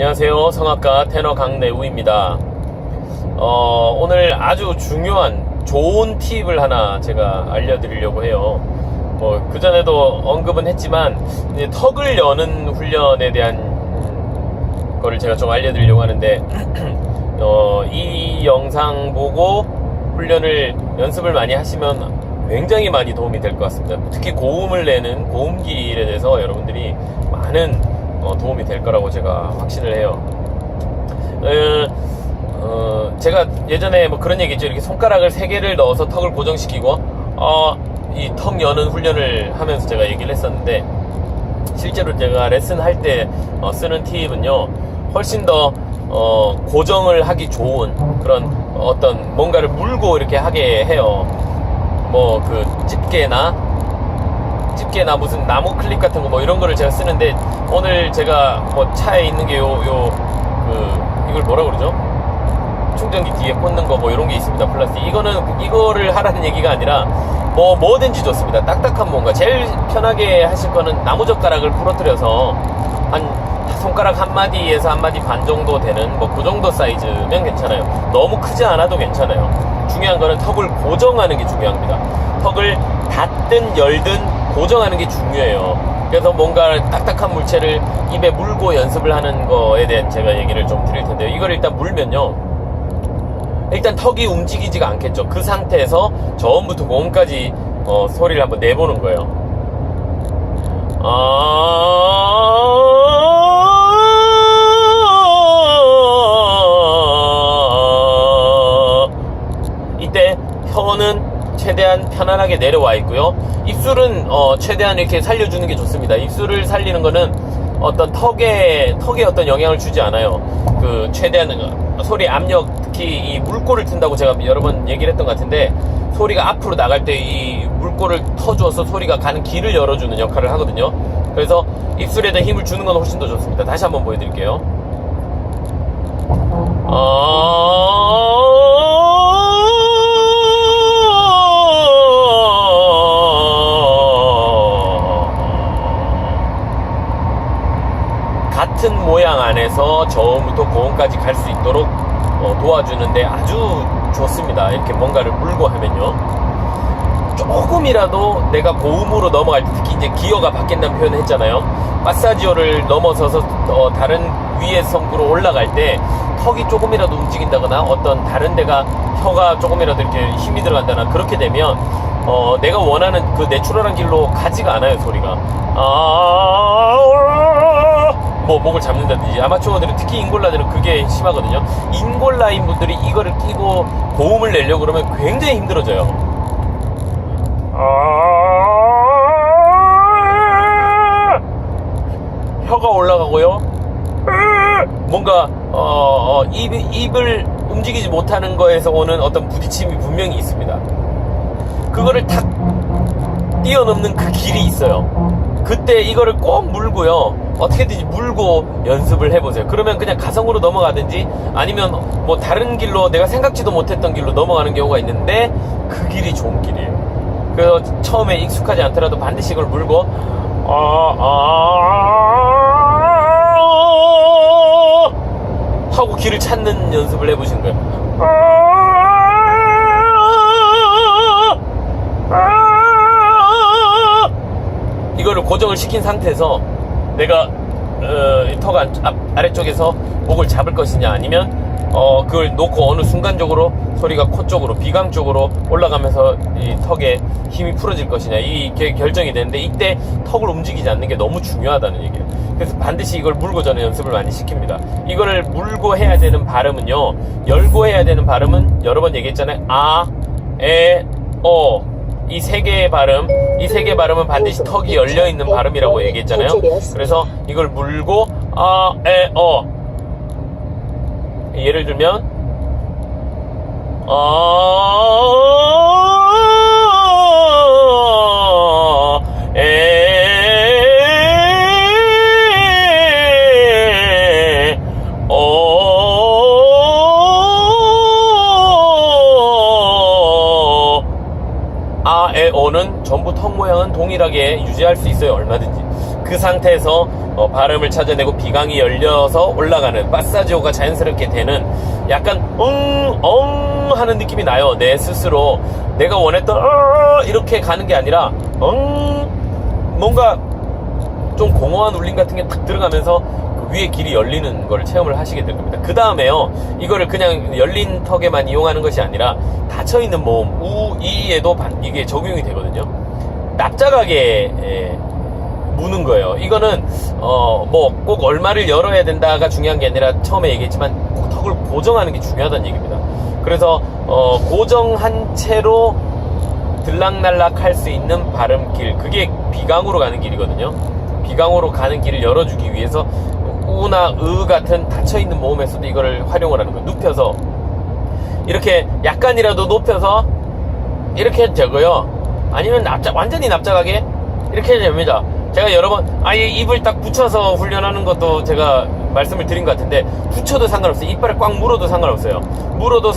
안녕하세요. 성악가 테너 강내우입니다. 오늘 아주 중요한 좋은 팁을 하나 제가 알려드리려고 해요. 그전에도 언급은 했지만 이제 턱을 여는 훈련에 대한 거를 제가 좀 알려드리려고 하는데 이 영상 보고 훈련을 연습을 많이 하시면 굉장히 많이 도움이 될 것 같습니다. 특히 고음을 내는 고음길에 대해서 여러분들이 많은 도움이 될 거라고 제가 확신을 해요. 제가 예전에 그런 얘기 있죠. 이렇게 손가락을 3개를 넣어서 턱을 고정시키고 이 턱 여는 훈련을 하면서 제가 얘기를 했었는데, 실제로 제가 레슨 할 때 쓰는 팁은요, 훨씬 더 고정을 하기 좋은 그런 어떤 뭔가를 물고 이렇게 하게 해요. 집게나 무슨 나무 클립 같은 거 이런 거를 제가 쓰는데, 오늘 제가 차에 있는 게 이걸 뭐라 그러죠? 충전기 뒤에 꽂는 거 이런 게 있습니다. 플라스틱. 이거를 하라는 얘기가 아니라 뭐든지 좋습니다. 딱딱한 뭔가. 제일 편하게 하실 거는 나무젓가락을 부러뜨려서 한 손가락 한 마디에서 한 마디 반 정도 되는 그 정도 사이즈면 괜찮아요. 너무 크지 않아도 괜찮아요. 중요한 거는 턱을 고정하는 게 중요합니다. 턱을 닫든 열든 고정하는 게 중요해요. 그래서 뭔가 딱딱한 물체를 입에 물고 연습을 하는 거에 대한 제가 얘기를 좀 드릴 텐데요. 이걸 일단 물면요, 일단 턱이 움직이지가 않겠죠. 그 상태에서 저음부터 고음까지 소리를 한번 내보는 거예요. 이때 혀는 최대한 편안하게 내려와 있고요. 입술은 최대한 이렇게 살려주는 게 좋습니다. 입술을 살리는 거는 어떤 턱에 어떤 영향을 주지 않아요. 최대한 소리 압력, 특히 이 물꼬를 튼다고 제가 여러 번 얘기를 했던 것 같은데, 소리가 앞으로 나갈 때 이 물꼬를 터주어서 소리가 가는 길을 열어주는 역할을 하거든요. 그래서 입술에다 힘을 주는 건 훨씬 더 좋습니다. 다시 한번 보여드릴게요. 같은 모양 안에서 저음부터 고음까지 갈 수 있도록 도와주는데 아주 좋습니다. 이렇게 뭔가를 물고 하면요. 조금이라도 내가 고음으로 넘어갈 때, 특히 이제 기어가 바뀐다는 표현을 했잖아요. 파사지오를 넘어서서 다른 위의 성구로 올라갈 때 턱이 조금이라도 움직인다거나 어떤 다른 데가 혀가 조금이라도 이렇게 힘이 들어간다거나 그렇게 되면 내가 원하는 그 내추럴한 길로 가지가 않아요. 소리가 목을 잡는다든지. 아마추어들은, 특히 인골라들은 그게 심하거든요. 인골라인 분들이 이거를 끼고 고음을 내려고 그러면 굉장히 힘들어져요. 혀가 올라가고요. 뭔가 입을 움직이지 못하는 거에서 오는 어떤 부딪힘이 분명히 있습니다. 그거를 탁 뛰어넘는 그 길이 있어요. 그때 이거를 꼭 물고요, 어떻게든지 물고 연습을 해보세요. 그러면 그냥 가성으로 넘어가든지 아니면 다른 길로, 내가 생각지도 못했던 길로 넘어가는 경우가 있는데, 그 길이 좋은 길이에요. 그래서 처음에 익숙하지 않더라도 반드시 이걸 물고 하고 길을 찾는 연습을 해보시는 거예요. 이거를 고정을 시킨 상태에서 내가 턱 아래쪽에서 목을 잡을 것이냐, 아니면 그걸 놓고 어느 순간적으로 소리가 코 쪽으로, 비강 쪽으로 올라가면서 이 턱에 힘이 풀어질 것이냐, 이게 결정이 되는데, 이때 턱을 움직이지 않는 게 너무 중요하다는 얘기예요. 그래서 반드시 이걸 물고 저는 연습을 많이 시킵니다. 이거를 물고 해야 되는 발음은요, 열고 해야 되는 발음은 여러 번 얘기했잖아요. 아, 에, 어. 이 3개의 발음은 반드시 턱이 열려있는 발음이라고 얘기했잖아요. 그래서 이걸 물고 아, 에, 어. 예를 들면 아, 에, 어는 전부 턱 모양은 동일하게 유지할 수 있어요. 얼마든지. 그 상태에서 발음을 찾아내고 비강이 열려서 올라가는 파사지오가 자연스럽게 되는 약간 하는 느낌이 나요. 내 스스로 내가 원했던 이렇게 가는 게 아니라 뭔가 좀 공허한 울림 같은 게 탁 들어가면서 그 위에 길이 열리는 걸 체험을 하시게 될 겁니다. 그 다음에요, 이거를 그냥 열린 턱에만 이용하는 것이 아니라 닫혀있는 모음 우이에도 이게 적용이 되거든요. 납작하게 무는 거예요. 이거는 뭐 꼭 얼마를 열어야 된다가 중요한 게 아니라 처음에 얘기했지만 꼭 턱을 고정하는 게 중요하다는 얘기입니다. 그래서 고정한 채로 들락날락 할 수 있는 발음길, 그게 비강으로 가는 길이거든요. 비강으로 가는 길을 열어주기 위해서 우나 으 같은 닫혀있는 모음에서도 이거를 활용을 하는 거예요. 눕혀서 이렇게 약간이라도 높여서 이렇게 되고요. 아니면 완전히 납작하게 이렇게 해도 됩니다. 제가 여러 번 아예 입을 딱 붙여서 훈련하는 것도 제가 말씀을 드린 것 같은데, 붙여도 상관없어요. 이빨을 꽉 물어도 상관없어요. 물어도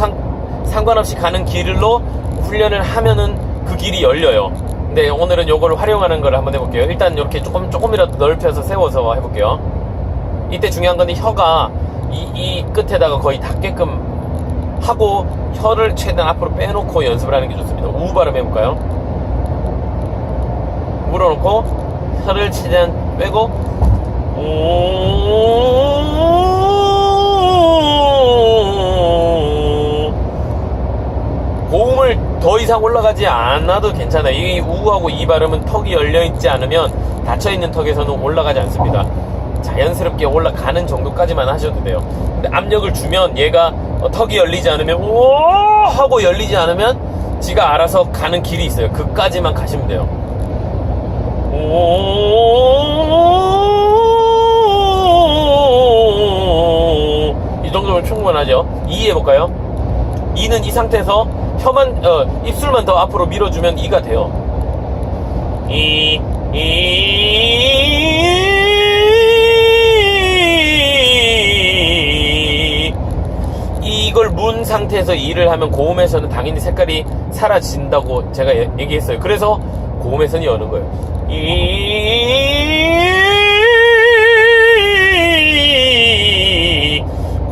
상관없이 가는 길로 훈련을 하면은 그 길이 열려요. 근데 오늘은 요걸 활용하는 걸 한번 해볼게요. 일단 이렇게 조금이라도 넓혀서 세워서 해볼게요. 이때 중요한 건 혀가 이 끝에다가 거의 닿게끔 하고 혀를 최대한 앞으로 빼놓고 연습을 하는 게 좋습니다. 우 발음 해볼까요? 물어놓고 혀를 최대한 빼고 고음을 더 이상 올라가지 않아도 괜찮아요. 이 우하고 이 발음은 턱이 열려있지 않으면 닫혀있는 턱에서는 올라가지 않습니다. 자연스럽게 올라가는 정도까지만 하셔도 돼요. 근데 압력을 주면 얘가 턱이 열리지 않으면 오 하고 열리지 않으면 지가 알아서 가는 길이 있어요. 그까지만 가시면 돼요. 이 정도면 충분하죠. 2 해볼까요? 2는 이 상태에서 혀만 입술만 더 앞으로 밀어주면 2가 돼요. 이걸 문 상태에서 2를 하면 고음에서는 당연히 색깔이 사라진다고 제가 얘기했어요. 그래서 고음에서는 여는 거예요.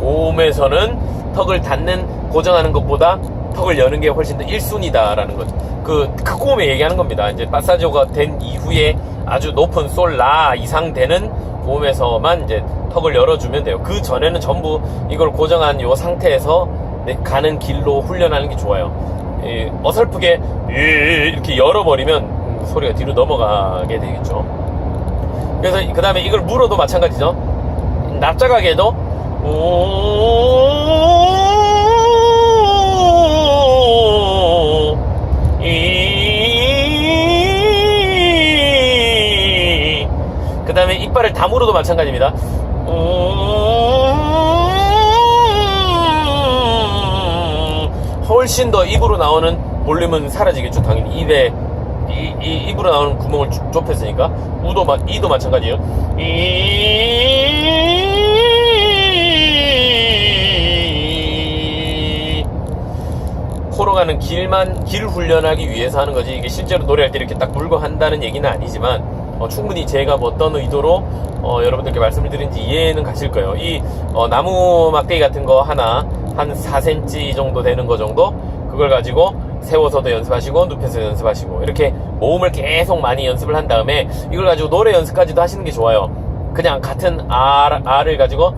고음에서는 턱을 닫는 고정하는 것보다 턱을 여는 게 훨씬 더 1순위다라는 것. 그 고음에 얘기하는 겁니다. 이제 파사지오가 된 이후에 아주 높은 솔, 라 이상 되는 고음에서만 이제 턱을 열어주면 돼요. 그 전에는 전부 이걸 고정한 요 상태에서 가는 길로 훈련하는 게 좋아요. 어설프게 이렇게 열어버리면 소리가 뒤로 넘어가게 되겠죠. 그래서 그 다음에 이걸 물어도 마찬가지죠. 납작하게 해도 그 다음에 이빨을 다 물어도 마찬가지입니다. 훨씬 더 입으로 나오는 볼륨은 사라지겠죠. 당연히 입으로 나오는 구멍을 좁혔으니까. 이도 마찬가지예요. 코로 가는 길 훈련하기 위해서 하는 거지, 이게 실제로 노래할 때 이렇게 딱 물고 한다는 얘기는 아니지만 충분히 제가 뭐 어떤 의도로 여러분들께 말씀을 드린지 이해는 가실 거예요. 이 나무 막대기 같은 거 하나 한 4cm 정도 되는 거 정도, 그걸 가지고 세워서도 연습하시고 눕혀서 연습하시고 이렇게 모음을 계속 많이 연습을 한 다음에 이걸 가지고 노래 연습까지도 하시는 게 좋아요. 그냥 같은 R을 가지고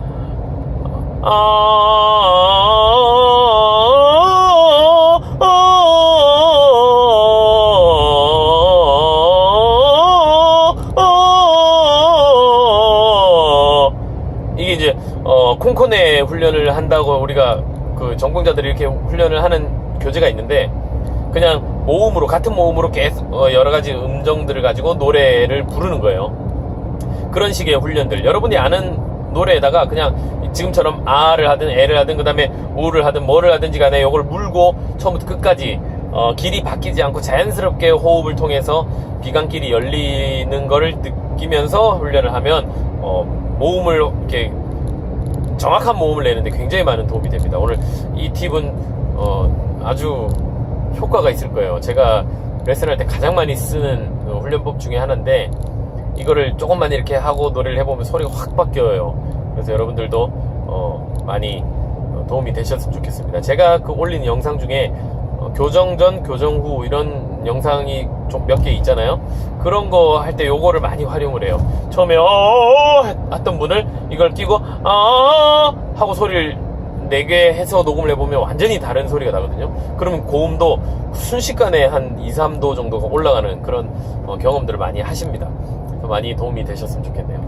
이게 이제 콩코네 훈련을 한다고 우리가 그 전공자들이 이렇게 훈련을 하는 교재가 있는데, 그냥 모음으로, 같은 모음으로 계속 여러가지 음정들을 가지고 노래를 부르는 거예요. 그런 식의 훈련들, 여러분이 아는 노래에다가 그냥 지금처럼 아를 하든 에를 하든 그 다음에 우를 하든 뭐를 하든지 간에 이걸 물고 처음부터 끝까지 길이 바뀌지 않고 자연스럽게 호흡을 통해서 비강길이 열리는 거를 느끼면서 훈련을 하면 모음을 이렇게 정확한 모음을 내는데 굉장히 많은 도움이 됩니다. 오늘 이 팁은 아주 효과가 있을 거예요. 제가 레슨할 때 가장 많이 쓰는 훈련법 중에 하나인데, 이거를 조금만 이렇게 하고 노래를 해보면 소리가 확 바뀌어요. 그래서 여러분들도 많이 도움이 되셨으면 좋겠습니다. 제가 그 올린 영상 중에 교정 전, 교정 후 이런 영상이 좀 몇 개 있잖아요. 그런 거 할 때 요거를 많이 활용을 해요. 처음에 했던 분을 이걸 끼고 하고 소리를 내게 해서 녹음을 해보면 완전히 다른 소리가 나거든요. 그러면 고음도 순식간에 한 2, 3도 정도가 올라가는 그런 경험들을 많이 하십니다. 그래서 많이 도움이 되셨으면 좋겠네요.